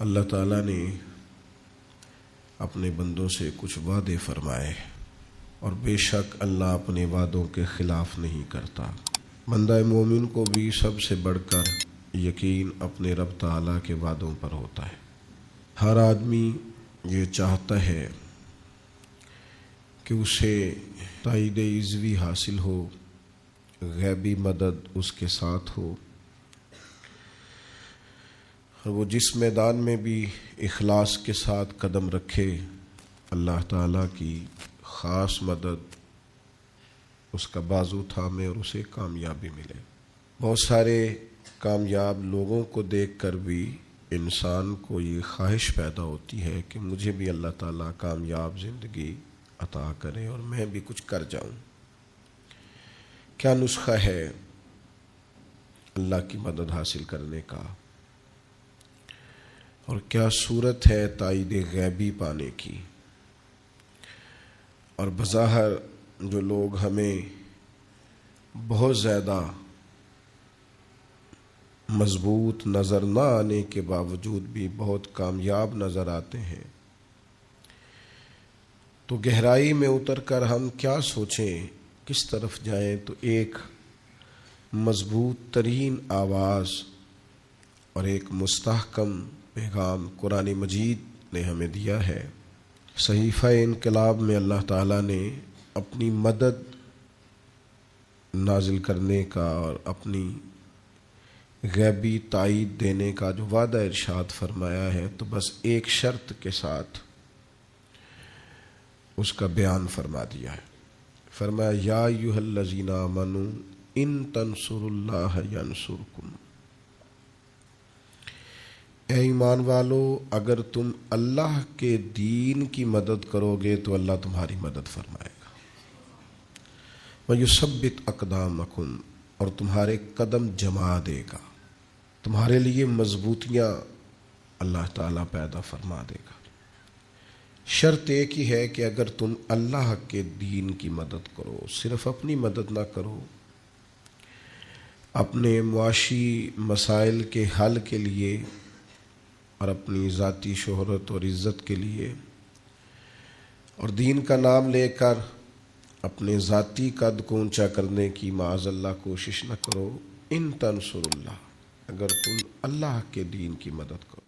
اللہ تعالیٰ نے اپنے بندوں سے کچھ وعدے فرمائے اور بے شک اللہ اپنے وعدوں کے خلاف نہیں کرتا۔ بندہ مومن کو بھی سب سے بڑھ کر یقین اپنے رب تعالیٰ کے وعدوں پر ہوتا ہے۔ ہر آدمی یہ چاہتا ہے کہ اسے تائید عزوی حاصل ہو، غیبی مدد اس کے ساتھ ہو، اور وہ جس میدان میں بھی اخلاص کے ساتھ قدم رکھے اللہ تعالیٰ کی خاص مدد اس کا بازو تھامے اور اسے کامیابی ملے۔ بہت سارے کامیاب لوگوں کو دیکھ کر بھی انسان کو یہ خواہش پیدا ہوتی ہے کہ مجھے بھی اللہ تعالیٰ کامیاب زندگی عطا کرے اور میں بھی کچھ کر جاؤں۔ کیا نسخہ ہے اللہ کی مدد حاصل کرنے کا، اور کیا صورت ہے تائید غیبی پانے کی؟ اور بظاہر جو لوگ ہمیں بہت زیادہ مضبوط نظر نہ آنے کے باوجود بھی بہت کامیاب نظر آتے ہیں، تو گہرائی میں اتر کر ہم کیا سوچیں، کس طرف جائیں؟ تو ایک مضبوط ترین آواز اور ایک مستحکم پیغام قرآن مجید نے ہمیں دیا ہے۔ صحیفہ انقلاب میں اللہ تعالیٰ نے اپنی مدد نازل کرنے کا اور اپنی غیبی تائید دینے کا جو وعدہ ارشاد فرمایا ہے، تو بس ایک شرط کے ساتھ اس کا بیان فرما دیا ہے۔ فرمایا یا ایھا الذین آمنوا ان تنصروا اللہ ینصرکم، اے ایمان والو اگر تم اللہ کے دین کی مدد کرو گے تو اللہ تمہاری مدد فرمائے گا۔ وَيُثَبِّتْ أَقْدَامَكُمْ، اور تمہارے قدم جما دے گا، تمہارے لیے مضبوطیاں اللہ تعالیٰ پیدا فرما دے گا۔ شرط ایک ہی ہے کہ اگر تم اللہ کے دین کی مدد کرو، صرف اپنی مدد نہ کرو، اپنے معاشی مسائل کے حل کے لیے اور اپنی ذاتی شہرت اور عزت کے لیے، اور دین کا نام لے کر اپنے ذاتی قد کو اونچا کرنے کی معاذ اللہ کوشش نہ کرو۔ ان تنصروا اللہ، اگر تم اللہ کے دین کی مدد کرو